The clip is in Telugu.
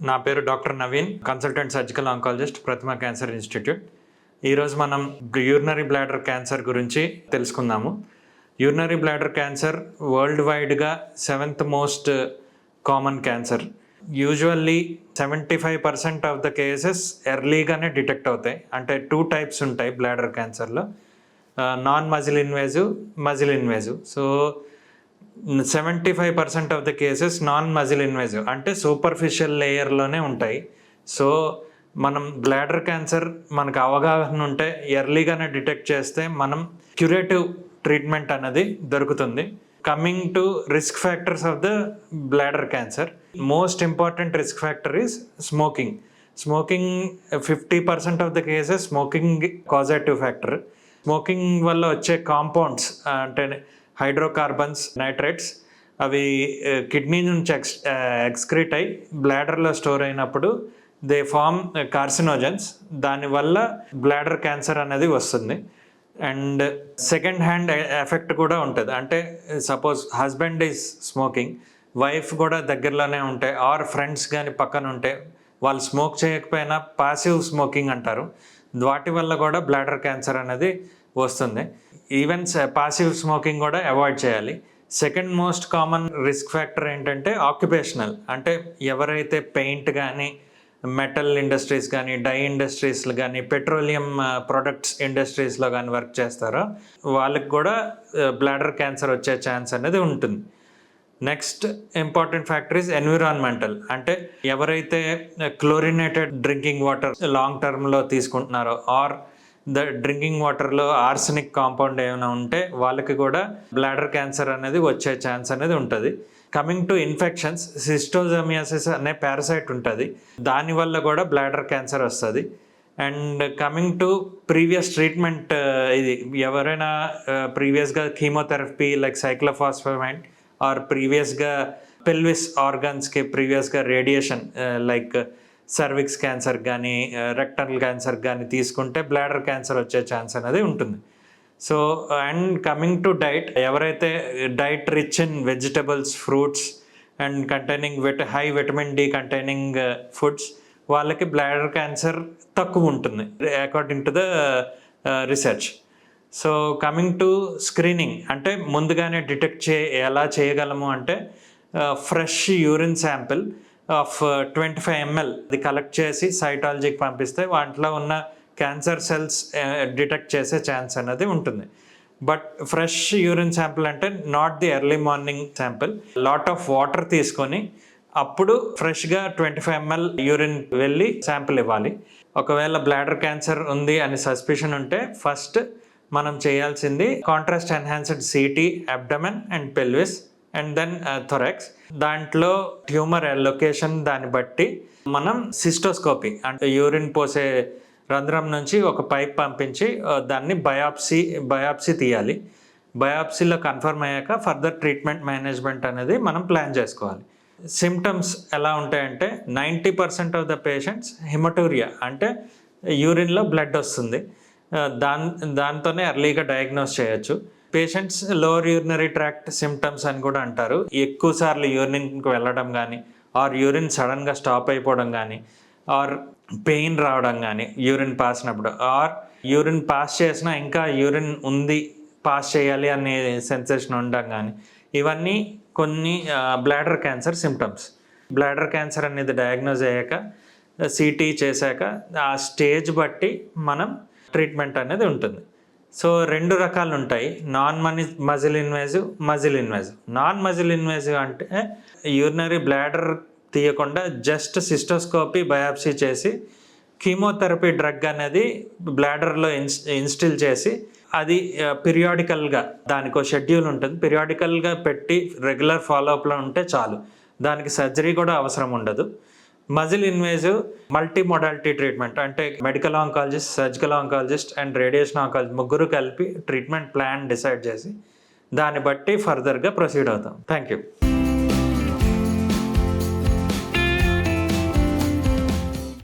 నా పేరు doctor Naveen, consultant surgical oncologist, Prathima cancer institute. ఈరోజు మనం యూరినరీ బ్లాడర్ క్యాన్సర్ గురించి తెలుసుకుందాము. యూరినరీ బ్లాడర్ క్యాన్సర్ వరల్డ్ వైడ్గా 7th most common cancer. Usually 75% of the cases ఎర్లీగానే డిటెక్ట్ అవుతాయి. అంటే 2 టైప్స్ ఉంటాయి బ్లాడర్ క్యాన్సర్లో, non muscle invasive, muscle invasive. So 75% of the cases non muscle invasive అంటే సూపర్ఫిషియల్ లేయర్లోనే ఉంటాయి. సో మనం బ్లాడర్ క్యాన్సర్ మనకు అవగాహన ఉంటే ఎర్లీగానే డిటెక్ట్ చేస్తే మనం క్యూరేటివ్ ట్రీట్మెంట్ అనేది దొరుకుతుంది. Coming to risk factors of the bladder cancer, most important risk factor is smoking. Smoking 50% of the cases smoking causative factor. Smoking వల్ల వచ్చే కాంపౌండ్స్ అంటే హైడ్రోకార్బన్స్, నైట్రేట్స్, అవి కిడ్నీ నుంచి ఎక్స్క్రీట్ అయి బ్లాడర్లో స్టోర్ అయినప్పుడు దే ఫార్మ్ కార్సినోజన్స్. దానివల్ల బ్లాడర్ క్యాన్సర్ అనేది వస్తుంది. అండ్ సెకండ్ హ్యాండ్ ఎఫెక్ట్ కూడా ఉంటుంది. అంటే suppose husband is smoking, wife కూడా దగ్గరలోనే ఉంటే ఆర్ ఫ్రెండ్స్ కానీ పక్కన ఉంటే వాళ్ళు స్మోక్ చేయకపోయినా పాసివ్ స్మోకింగ్ అంటారు, వాటి వల్ల కూడా బ్లాడర్ క్యాన్సర్ అనేది వస్తుంది. ఈవెన్ పాసివ్ స్మోకింగ్ కూడా అవాయిడ్ చేయాలి. Second most common risk factor ఏంటంటే ఆక్యుపేషనల్. అంటే ఎవరైతే పెయింట్ కానీ, మెటల్ ఇండస్ట్రీస్ కానీ, డై ఇండస్ట్రీస్లో కానీ, పెట్రోలియం ప్రొడక్ట్స్ ఇండస్ట్రీస్లో కానీ వర్క్ చేస్తారో వాళ్ళకి కూడా బ్లాడర్ క్యాన్సర్ వచ్చే ఛాన్స్ అనేది ఉంటుంది. Next important factor is environmental. అంటే ఎవరైతే క్లోరినేటెడ్ డ్రింకింగ్ వాటర్ లాంగ్ టర్మ్లో తీసుకుంటున్నారో ఆర్ డ్రింకింగ్ వాటర్లో ఆర్సెనిక్ కాంపౌండ్ ఏమైనా ఉంటే వాళ్ళకి కూడా బ్లాడర్ క్యాన్సర్ అనేది వచ్చే ఛాన్స్ అనేది ఉంటుంది. కమింగ్ టు ఇన్ఫెక్షన్స్, సిస్టోజమియాసిస్ అనే పారాసైట్ ఉంటుంది, దానివల్ల కూడా బ్లాడర్ క్యాన్సర్ వస్తుంది. And coming to previous treatment, ఇది ఎవరైనా ప్రీవియస్గా కీమోథెరపీ లైక్ సైక్లోఫాస్ఫమైడ్ ఆర్ ప్రీవియస్గా పెల్విస్ ఆర్గన్స్కి ప్రీవియస్గా రేడియేషన్ లైక్ సర్విక్స్ క్యాన్సర్ కానీ, రెక్టల్ క్యాన్సర్ కానీ తీసుకుంటే బ్లాడర్ క్యాన్సర్ వచ్చే ఛాన్స్ అనేది ఉంటుంది. So and coming to diet, ఎవరైతే diet rich in vegetables, fruits and containing high vitamin D containing foods, వాళ్ళకి బ్లాడర్ క్యాన్సర్ తక్కువ ఉంటుంది according to the research. So coming to screening, అంటే ముందుగానే డిటెక్ట్ ఎలా చేయగలము అంటే fresh urine sample of 25 ml అది కలెక్ట్ చేసి సైటాలజీకి పంపిస్తే వాటిలో ఉన్న క్యాన్సర్ సెల్స్ డిటెక్ట్ చేసే ఛాన్స్ అనేది ఉంటుంది. బట్ ఫ్రెష్ యూరిన్ శాంపిల్ అంటే not the early morning sample. Lot of water తీసుకొని అప్పుడు ఫ్రెష్గా 25 ml యూరిన్ వెళ్ళి శాంపిల్ ఇవ్వాలి. ఒకవేళ బ్లాడర్ క్యాన్సర్ ఉంది అని సస్పిషన్ ఉంటే ఫస్ట్ మనం చేయాల్సింది contrast enhanced CT abdomen and pelvis and then thorax. దాంట్లో ట్యూమర్ లొకేషన్ దాన్ని బట్టి మనం సిస్టోస్కోపీ అంటే యూరిన్ పోసే రంధ్రం నుంచి ఒక పైప్ పంపించి దాన్ని బయాప్సీ తీయాలి. బయాప్సీలో కన్ఫర్మ్ అయ్యాక ఫర్దర్ ట్రీట్మెంట్ మేనేజ్మెంట్ అనేది మనం ప్లాన్ చేసుకోవాలి. సిమ్టమ్స్ ఎలా ఉంటాయంటే 90% ఆఫ్ ద పేషెంట్స్ హిమటూరియా అంటే యూరిన్లో బ్లడ్ వస్తుంది, దాంతోనే ఎర్లీగా డయాగ్నోస్ చేయొచ్చు. Patients lower urinary tract symptoms అని కూడా అంటారు. ఎక్కువ సార్లు యూరిన్కి వెళ్ళడం కానీ ఆర్ యూరిన్ సడన్గా స్టాప్ అయిపోవడం కానీ ఆర్ పెయిన్ రావడం కానీ యూరిన్ పాసినప్పుడు ఆర్ యూరిన్ పాస్ చేసినా ఇంకా యూరిన్ ఉంది పాస్ చేయాలి అనే సెన్సేషన్ ఉండడం కానీ, ఇవన్నీ కొన్ని bladder cancer symptoms. Bladder cancer అనేది డయాగ్నోజ్ అయ్యాక సిటీ చేశాక ఆ స్టేజ్ బట్టి మనం ట్రీట్మెంట్ అనేది ఉంటుంది. సో 2 రకాలు ఉంటాయి, non muscle invasive, muscle invasive. Non muscle invasive అంటే యూరినరీ బ్లాడర్ తీయకుండా జస్ట్ సిస్టోస్కోపీ బయాప్సీ చేసి కీమోథెరపీ డ్రగ్ అనేది బ్లాడర్లో ఇన్స్టిల్ చేసి అది పీరియాడికల్గా దానికి ఒక షెడ్యూల్ ఉంటుంది, పీరియాడికల్గా పెట్టి రెగ్యులర్ ఫాలోఅప్లో ఉంటే చాలు, దానికి సర్జరీ కూడా అవసరం ఉండదు. Muscle invasive multi modality treatment అంటే medical oncologist, surgical oncologist and radiation oncologist ముగ్గురు కలిపి ట్రీట్మెంట్ ప్లాన్ డిసైడ్ చేసి దాన్ని బట్టి ఫర్దర్గా ప్రొసీడ్ అవుతాం. Thank you.